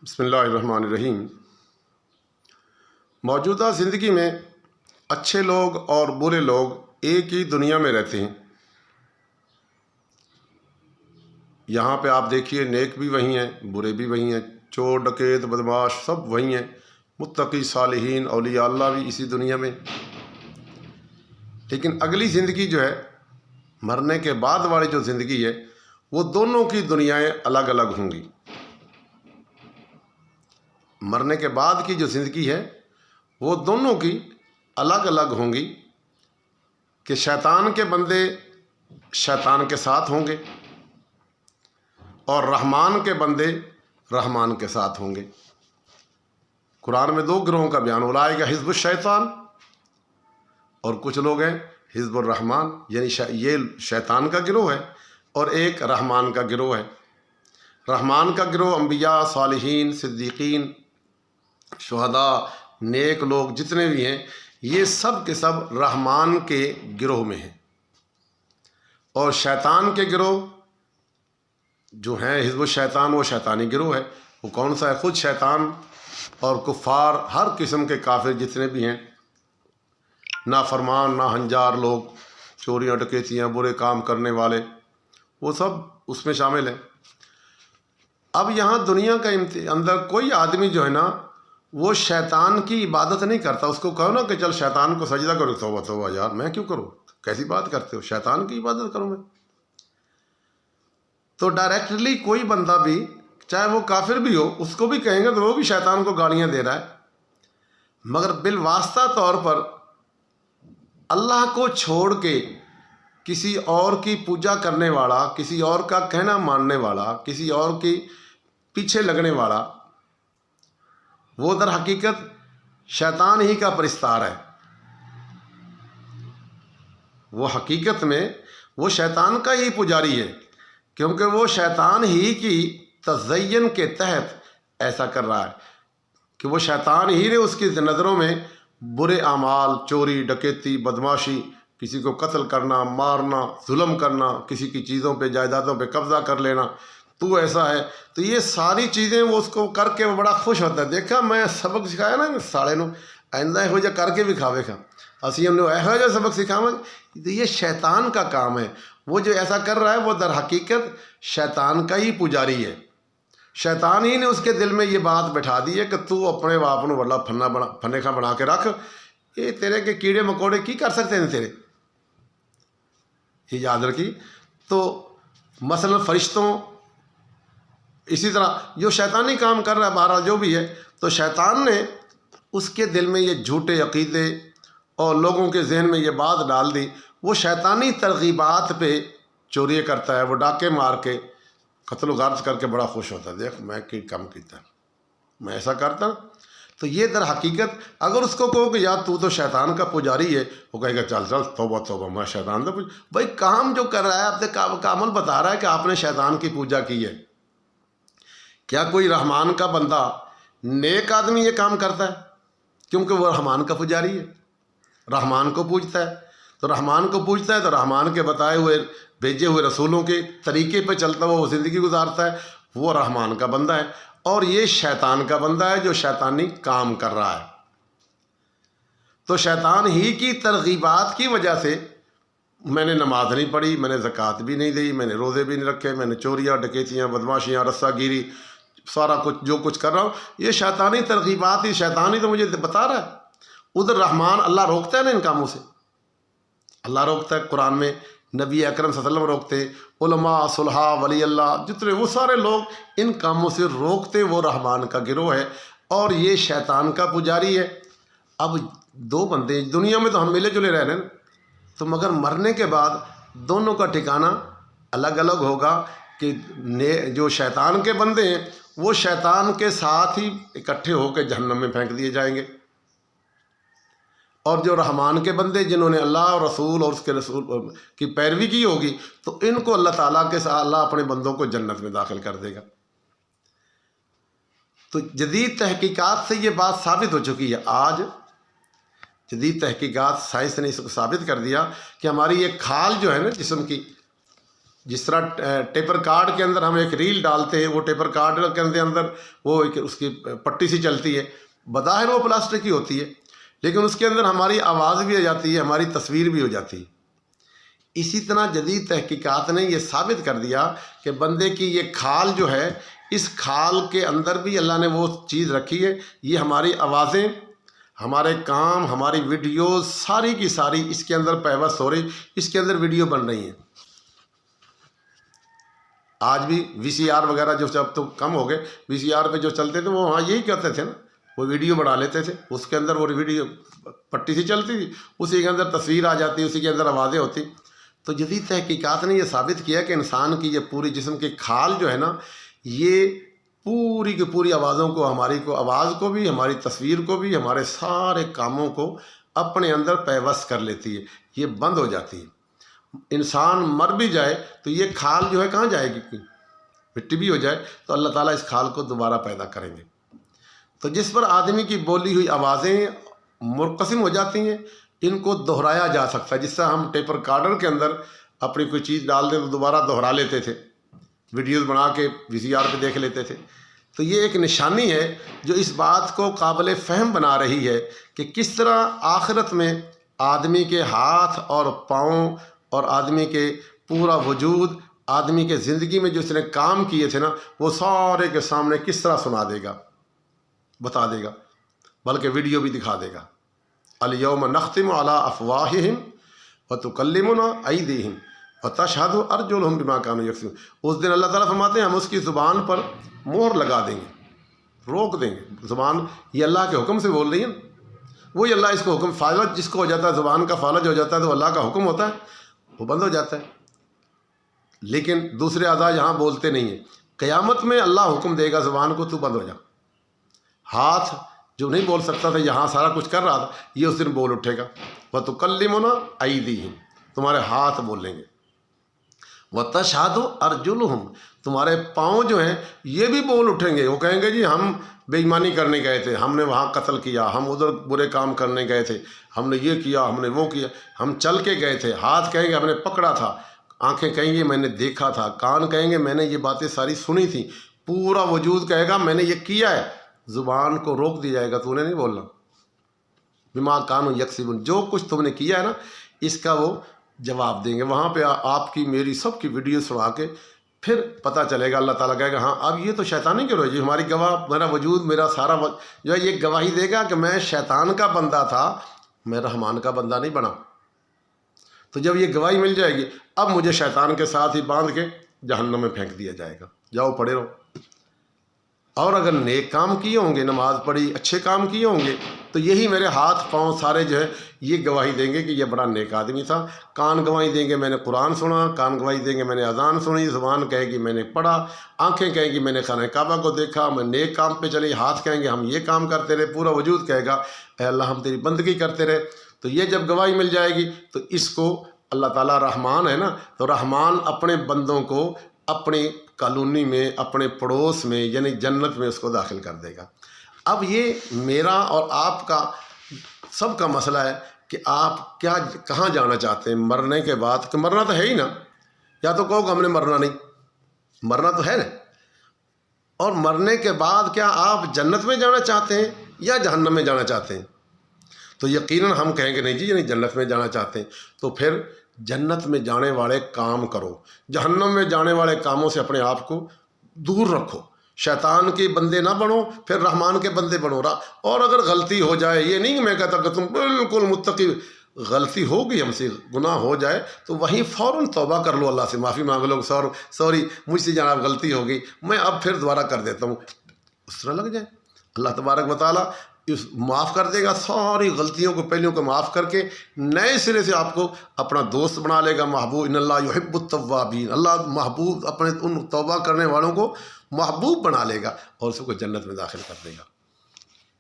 بسم اللہ الرحمن الرحیم۔ موجودہ زندگی میں اچھے لوگ اور برے لوگ ایک ہی دنیا میں رہتے ہیں۔ یہاں پہ آپ دیکھیے، نیک بھی وہی ہیں، برے بھی وہی ہیں، چور ڈکیت بدماش سب وہی ہیں، متقی صالحین اولیاء اللہ بھی اسی دنیا میں۔ لیکن اگلی زندگی جو ہے، مرنے کے بعد والی جو زندگی ہے، وہ دونوں کی دنیایں الگ الگ ہوں گی۔ مرنے کے بعد کی جو زندگی ہے وہ دونوں کی الگ الگ ہوں گی کہ شیطان کے بندے شیطان کے ساتھ ہوں گے اور رحمان کے بندے رحمان کے ساتھ ہوں گے۔ قرآن میں دو گروہوں کا بیان ہو رہا ہے کہ حزب الشیطان، اور کچھ لوگ ہیں حزب الرحمان، یعنی یہ شیطان کا گروہ ہے اور ایک رحمان کا گروہ ہے۔ رحمان کا گروہ انبیاء، صالحین، صدیقین، شہداء، نیک لوگ جتنے بھی ہیں، یہ سب کے سب رحمان کے گروہ میں ہیں۔ اور شیطان کے گروہ جو ہیں حزب الشیطان، وہ شیطانی گروہ ہے۔ وہ کون سا ہے؟ خود شیطان اور کفار، ہر قسم کے کافر جتنے بھی ہیں، نافرمان ناہنجار لوگ، چوریاں ڈکیتیاں برے کام کرنے والے، وہ سب اس میں شامل ہیں۔ اب یہاں دنیا کا اندر کوئی آدمی جو ہے نا، وہ شیطان کی عبادت نہیں کرتا۔ اس کو کہو نا کہ چل شیطان کو سجدہ کرو، توبہ توبہ یار، میں کیوں کروں؟ کیسی بات کرتے ہو؟ شیطان کی عبادت کروں میں؟ تو ڈائریکٹلی کوئی بندہ بھی، چاہے وہ کافر بھی ہو، اس کو بھی کہیں گے تو وہ بھی شیطان کو گالیاں دے رہا ہے۔ مگر بالواسطہ طور پر اللہ کو چھوڑ کے کسی اور کی پوجا کرنے والا، کسی اور کا کہنا ماننے والا، کسی اور کی پیچھے لگنے والا، وہ در حقیقت شیطان ہی کا پرستار ہے۔ وہ حقیقت میں وہ شیطان کا ہی پجاری ہے، کیونکہ وہ شیطان ہی کی تزین کے تحت ایسا کر رہا ہے کہ وہ شیطان ہی نے اس کی نظروں میں برے اعمال، چوری ڈکیتی بدماشی، کسی کو قتل کرنا، مارنا، ظلم کرنا، کسی کی چیزوں پہ جائیدادوں پہ قبضہ کر لینا، تو ایسا ہے، تو یہ ساری چیزیں وہ اس کو کر کے وہ بڑا خوش ہوتا ہے۔ دیکھا میں سبق سکھایا نا ساڑے نو، آئندہ ہو جا کر کے بھی کھاوے کھا اسی ہم نے ایسا جو سبق سکھاوا، یہ شیطان کا کام ہے۔ وہ جو ایسا کر رہا ہے وہ در حقیقت شیطان کا ہی پجاری ہے۔ شیطان ہی نے اس کے دل میں یہ بات بٹھا دی ہے کہ تو اپنے باپ نو بڑا پھنے کھا بنا کے رکھ، یہ تیرے کے کیڑے مکوڑے کی کر سکتے ہیں تیرے، یہ یاد رکھی۔ تو مثلا فرشتوں، اسی طرح جو شیطانی کام کر رہا ہے، بہرحال جو بھی ہے، تو شیطان نے اس کے دل میں یہ جھوٹے عقیدے اور لوگوں کے ذہن میں یہ بات ڈال دی۔ وہ شیطانی ترغیبات پہ چوری کرتا ہے، وہ ڈاکے مار کے قتل و غارت کر کے بڑا خوش ہوتا ہے، دیکھ میں کی کم کیتا، میں ایسا کرتا۔ تو یہ در حقیقت اگر اس کو کہو کہ یار تو شیطان کا پجاری ہے، وہ کہے گا چل چل توبہ توبہ، میں شیطان کا بھائی کام جو کر رہا ہے، آپ نے کامل بتا رہا ہے کہ آپ نے شیطان کی پوجا کی ہے۔ کیا کوئی رحمان کا بندہ، نیک آدمی یہ کام کرتا ہے؟ کیونکہ وہ رحمان کا پجاری ہے، رحمان کو پوجتا ہے۔ تو رحمان کو پوجتا ہے تو رحمان کے بتائے ہوئے بھیجے ہوئے رسولوں کے طریقے پہ چلتا ہوا وہ زندگی گزارتا ہے، وہ رحمان کا بندہ ہے۔ اور یہ شیطان کا بندہ ہے جو شیطانی کام کر رہا ہے۔ تو شیطان ہی کی ترغیبات کی وجہ سے میں نے نماز نہیں پڑھی، میں نے زکوٰۃ بھی نہیں دی، میں نے روزے بھی نہیں رکھے، میں نے چوریاں ڈکیتیاں بدماشیاں رسہ گیری سارا کچھ جو کچھ کر رہا ہوں، یہ شیطانی ترغیبات ہی، شیطان ہی تو مجھے بتا رہا ہے۔ ادھر رحمان اللہ روکتا ہے نا ان کاموں سے، اللہ روکتا ہے۔ قرآن میں نبی اکرم صلی اللہ علیہ وسلم روکتے، علماء، صلحاء، ولی اللہ جتنے وہ سارے لوگ ان کاموں سے روکتے، وہ رحمان کا گروہ ہے اور یہ شیطان کا پجاری ہے۔ اب دو بندے دنیا میں تو ہم ملے جلے رہ رہے ہیں، تو مگر مرنے کے بعد دونوں کا ٹھکانہ الگ الگ ہوگا کہ جو شیطان کے بندے ہیں وہ شیطان کے ساتھ ہی اکٹھے ہو کے جہنم میں پھینک دیے جائیں گے، اور جو رحمان کے بندے جنہوں نے اللہ اور رسول اور اس کے رسول کی پیروی کی ہوگی، تو ان کو اللہ تعالیٰ کے ساتھ اللہ اپنے بندوں کو جنت میں داخل کر دے گا۔ تو جدید تحقیقات سے یہ بات ثابت ہو چکی ہے۔ آج جدید تحقیقات، سائنس نے اس کو ثابت کر دیا کہ ہماری یہ کھال جو ہے نا جسم کی، جس طرح ٹیپر کارڈ کے اندر ہم ایک ریل ڈالتے ہیں، وہ ٹیپر کارڈ کے اندر وہ اس کی پٹی سی چلتی ہے، بظاہر وہ پلاسٹک کی ہوتی ہے، لیکن اس کے اندر ہماری آواز بھی آ جاتی ہے، ہماری تصویر بھی ہو جاتی ہے۔ اسی طرح جدید تحقیقات نے یہ ثابت کر دیا کہ بندے کی یہ کھال جو ہے، اس کھال کے اندر بھی اللہ نے وہ چیز رکھی ہے، یہ ہماری آوازیں، ہمارے کام، ہماری ویڈیوز ساری کی ساری اس کے اندر پیوست ہو رہی، اس کے اندر ویڈیو بن رہی ہیں۔ آج بھی وی سی آر وغیرہ جو اب تو کم ہو گئے، وی سی آر پہ جو چلتے تھے وہ وہاں یہی کرتے تھے نا، وہ ویڈیو بنا لیتے تھے، اس کے اندر وہ ویڈیو پٹی سی چلتی تھی، اسی کے اندر تصویر آ جاتی، اسی کے اندر آوازیں ہوتی۔ تو جدید تحقیقات نے یہ ثابت کیا کہ انسان کی یہ پوری جسم کی کھال جو ہے نا، یہ پوری کی پوری آوازوں کو، ہماری کو آواز کو بھی، ہماری تصویر کو بھی، ہمارے سارے کاموں کو اپنے اندر پیوست کر لیتی ہے، یہ بند ہو جاتی ہے۔ انسان مر بھی جائے تو یہ کھال جو ہے کہاں جائے گی؟ مٹی بھی ہو جائے تو اللہ تعالیٰ اس کھال کو دوبارہ پیدا کریں گے۔ تو جس پر آدمی کی بولی ہوئی آوازیں منقسم ہو جاتی ہیں، ان کو دہرایا جا سکتا ہے، جس سے ہم ٹیپر کارڈر کے اندر اپنی کوئی چیز ڈال دیں تو دوبارہ دہرا لیتے تھے، ویڈیوز بنا کے وی سی آر پہ دیکھ لیتے تھے۔ تو یہ ایک نشانی ہے جو اس بات کو قابل فہم بنا رہی ہے کہ کس طرح آخرت میں آدمی کے ہاتھ اور پاؤں اور آدمی کے پورا وجود، آدمی کے زندگی میں جو اس نے کام کیے تھے نا، وہ سارے کے سامنے کس طرح سنا دے گا، بتا دے گا، بلکہ ویڈیو بھی دکھا دے گا۔ الیوم نختم علی افواہہم وتکلمنا ایدیہم وتشہد ارجلہم بما کانوا یکسبون۔ اس دن اللہ تعالیٰ فرماتے ہیں ہم اس کی زبان پر مہر لگا دیں گے، روک دیں گے۔ زبان یہ اللہ کے حکم سے بول رہی ہے نا، وہی اللہ اس کو حکم، فالج جس کو ہو جاتا ہے، زبان کا فالج ہو جاتا ہے تو اللہ کا حکم ہوتا ہے، وہ بند ہو جاتا ہے۔ لیکن دوسرے اعضاء یہاں بولتے نہیں ہیں۔ قیامت میں اللہ حکم دے گا زبان کو، تو بند ہو جا۔ ہاتھ جو نہیں بول سکتا تھا، یہاں سارا کچھ کر رہا تھا، یہ اس دن بول اٹھے گا۔ وَتُكَلِّمُنَا أَيْدِيهِمْ، تمہارے ہاتھ بولیں گے۔ وَتَشْهَدُ أَرْجُلُهُمْ، تمہارے پاؤں جو ہیں یہ بھی بول اٹھیں گے، وہ کہیں گے جی ہم بے ایمانی کرنے گئے تھے، ہم نے وہاں قتل کیا، ہم ادھر برے کام کرنے گئے تھے، ہم نے یہ کیا، ہم نے وہ کیا، ہم چل کے گئے تھے۔ ہاتھ کہیں گے ہم نے پکڑا تھا، آنکھیں کہیں گے میں نے دیکھا تھا، کان کہیں گے میں نے یہ باتیں ساری سنی تھیں، پورا وجود کہے گا میں نے یہ کیا ہے۔ زبان کو روک دیا جائے گا، تو نے نہیں بولنا۔ بما کانوا یکسبون، جو کچھ تم نے کیا ہے نا، اس کا وہ جواب دیں گے۔ وہاں پہ آپ کی میری سب کی ویڈیو سنا کے پھر پتہ چلے گا، اللہ تعالیٰ کہے گا ہاں اب یہ تو شیطانی کیوں رہی، ہماری گواہ، میرا وجود، میرا سارا جو ہے یہ گواہی دے گا کہ میں شیطان کا بندہ تھا، میں رحمان کا بندہ نہیں بنا۔ تو جب یہ گواہی مل جائے گی، اب مجھے شیطان کے ساتھ ہی باندھ کے جہنم میں پھینک دیا جائے گا، جاؤ پڑے رہو۔ اور اگر نیک کام کیے ہوں گے، نماز پڑھی، اچھے کام کیے ہوں گے، تو یہی میرے ہاتھ پاؤں سارے جو ہے یہ گواہی دیں گے کہ یہ بڑا نیک آدمی تھا۔ کان گواہی دیں گے میں نے قرآن سنا، کان گواہی دیں گے میں نے اذان سنی، زبان کہے گی میں نے پڑھا، آنکھیں کہیں گی میں نے خانہ کعبہ کو دیکھا، میں نیک کام پہ چلی، ہاتھ کہیں گے ہم یہ کام کرتے رہے، پورا وجود کہے گا اے اللہ ہم تیری بندگی کرتے رہے۔ تو یہ جب گواہی مل جائے گی تو اس کو اللہ تعالیٰ رحمان ہے نا، تو رحمان اپنے بندوں کو اپنی کالونی میں، اپنے پڑوس میں، یعنی جنت میں اس کو داخل کر دے گا۔ اب یہ میرا اور آپ کا سب کا مسئلہ ہے کہ آپ کیا کہاں جانا چاہتے ہیں مرنے کے بعد؟ کہ مرنا تو ہے ہی نا، یا تو کہو کہ ہم نے مرنا نہیں، مرنا تو ہے نا۔ اور مرنے کے بعد کیا آپ جنت میں جانا چاہتے ہیں یا جہنم میں جانا چاہتے ہیں؟ تو یقیناً ہم کہیں گے نہیں جی یعنی جنت میں جانا چاہتے ہیں۔ تو پھر جنت میں جانے والے کام کرو، جہنم میں جانے والے کاموں سے اپنے آپ کو دور رکھو، شیطان کے بندے نہ بنو، پھر رحمان کے بندے بنو۔ اور اگر غلطی ہو جائے، یہ نہیں کہ میں کہتا کہ تم بالکل متقی، غلطی ہوگی ہم سے، گناہ ہو جائے تو وہیں فوراً توبہ کر لو، اللہ سے معافی مانگ لو، سوری مجھ سے جناب غلطی ہوگی، میں اب پھر دوبارہ کر دیتا ہوں، اس طرح لگ جائے۔ اللہ تبارک و تعالیٰ معاف کر دے گا، ساری غلطیوں کو پہلیوں کو معاف کر کے نئے سرے سے آپ کو اپنا دوست بنا لے گا، محبوب۔ ان اللہ یحب التوابین، اللہ محبوب اپنے ان توبہ کرنے والوں کو محبوب بنا لے گا اور اس کو جنت میں داخل کر دے گا۔